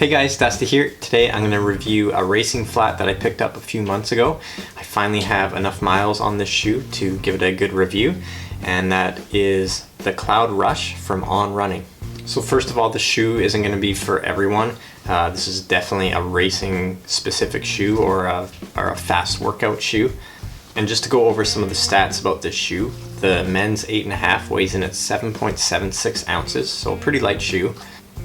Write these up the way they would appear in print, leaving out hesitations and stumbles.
Hey guys, Dusty here. Today I'm going to review a racing flat that I picked up a few months ago. I finally have enough miles on this shoe to give it a good review, and that is the Cloudrush from On Running. So first of all, the shoe isn't going to be for everyone. This is definitely a racing specific shoe or a fast workout shoe. And just to go over some of the stats about this shoe, the men's 8.5 weighs in at 7.76 ounces, so a pretty light shoe.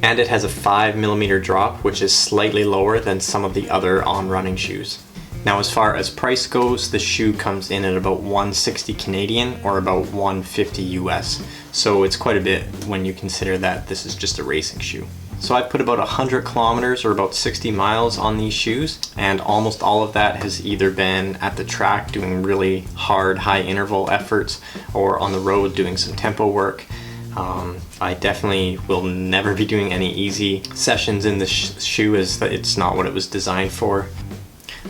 And it has a 5mm drop, which is slightly lower than some of the other On Running shoes. Now as far as price goes, the shoe comes in at about 160 Canadian or about 150 US. So it's quite a bit when you consider that this is just a racing shoe. So I put about 100 kilometers or about 60 miles on these shoes, and almost all of that has either been at the track doing really hard high interval efforts or on the road doing some tempo work. I definitely will never be doing any easy sessions in this shoe, as it's not what it was designed for.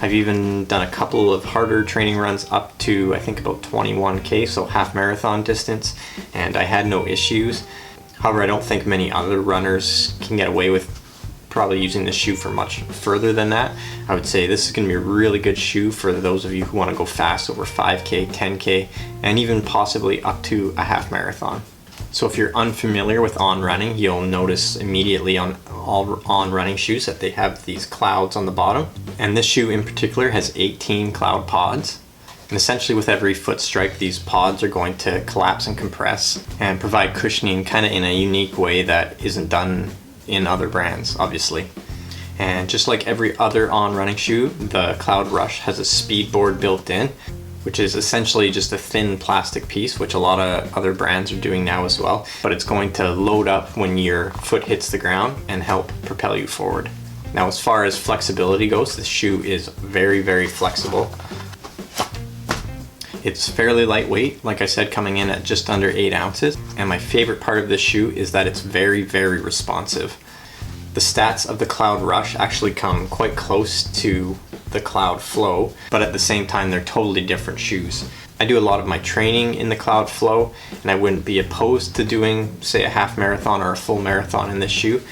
I've even done a couple of harder training runs up to I think about 21k, so half marathon distance, and I had no issues. However, I don't think many other runners can get away with probably using this shoe for much further than that. I would say this is going to be a really good shoe for those of you who want to go fast over 5k, 10k, and even possibly up to a half marathon. So if you're unfamiliar with On Running, you'll notice immediately on all On Running shoes that they have these clouds on the bottom. And this shoe in particular has 18 cloud pods. And essentially with every foot strike, these pods are going to collapse and compress and provide cushioning kind of in a unique way that isn't done in other brands, obviously. And just like every other On Running shoe, the Cloudrush has a speed board built in, which is essentially just a thin plastic piece, which a lot of other brands are doing now as well. But it's going to load up when your foot hits the ground and help propel you forward. Now, as far as flexibility goes, this shoe is very, very flexible. It's fairly lightweight, like I said, coming in at just under 8 ounces. And my favorite part of this shoe is that it's very, very responsive. The stats of the Cloudrush actually come quite close to the Cloudflow, but at the same time they're totally different shoes. I do a lot of my training in the Cloudflow, and I wouldn't be opposed to doing, say, a half marathon or a full marathon in this shoe.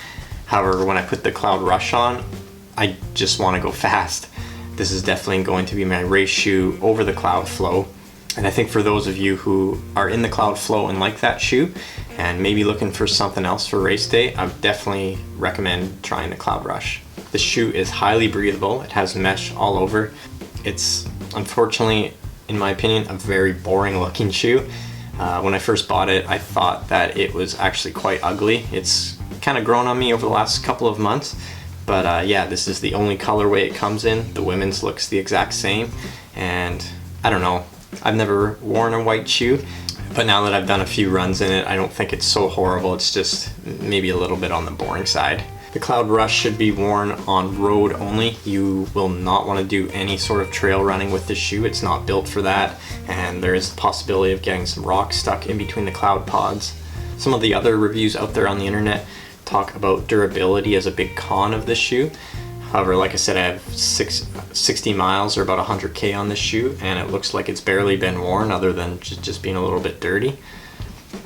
However, when I put the Cloudrush on, I just want to go fast. This is definitely going to be my race shoe over the Cloudflow. And I think for those of you who are in the Cloudflow and like that shoe, and maybe looking for something else for race day, I would definitely recommend trying the Cloudrush. The shoe is highly breathable. It has mesh all over. It's unfortunately, in my opinion, a very boring looking shoe. When I first bought it, I thought that it was actually quite ugly. It's kind of grown on me over the last couple of months. But yeah, this is the only colorway it comes in. The women's looks the exact same. And I don't know, I've never worn a white shoe, but now that I've done a few runs in it, I don't think it's so horrible. It's just maybe a little bit on the boring side. The Cloudrush should be worn on road only. You will not want to do any sort of trail running with this shoe. It's not built for that, and there is the possibility of getting some rocks stuck in between the cloud pods. Some of the other reviews out there on the internet talk about durability as a big con of this shoe. However, like I said, I have 60 miles or about 100k on this shoe, and it looks like it's barely been worn other than just being a little bit dirty.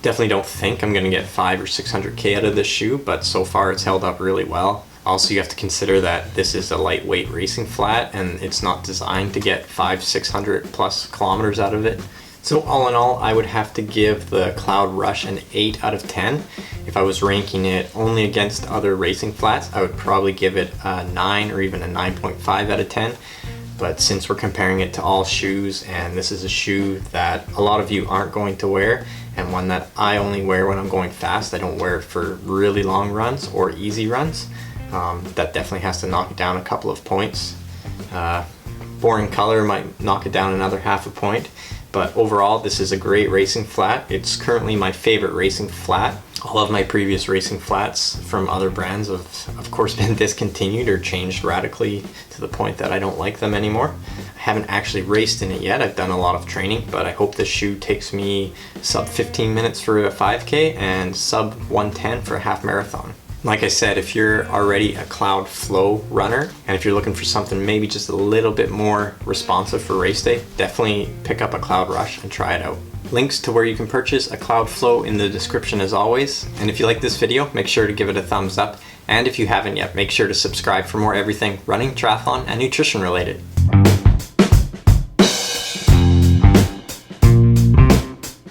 Definitely don't think I'm going to get 500 or 600k out of this shoe, but so far it's held up really well. Also, you have to consider that this is a lightweight racing flat, and it's not designed to get 500-600 plus kilometers out of it. So all in all, I would have to give the Cloudrush an 8 out of 10. If I was ranking it only against other racing flats, I would probably give it a 9 or even a 9.5 out of 10. But since we're comparing it to all shoes, and this is a shoe that a lot of you aren't going to wear, and one that I only wear when I'm going fast, I don't wear it for really long runs or easy runs, that definitely has to knock it down a couple of points. Boring color might knock it down another half a point. But overall, this is a great racing flat. It's currently my favorite racing flat. All of my previous racing flats from other brands have, of course, been discontinued or changed radically to the point that I don't like them anymore. I haven't actually raced in it yet. I've done a lot of training, but I hope this shoe takes me sub 15 minutes for a 5K and sub 110 for a half marathon. Like I said, if you're already a Cloudflow runner, and if you're looking for something maybe just a little bit more responsive for race day, definitely pick up a Cloudrush and try it out. Links to where you can purchase a Cloudflow in the description as always. And if you like this video, make sure to give it a thumbs up And if you haven't yet, make sure to subscribe for more everything running, triathlon, and nutrition related.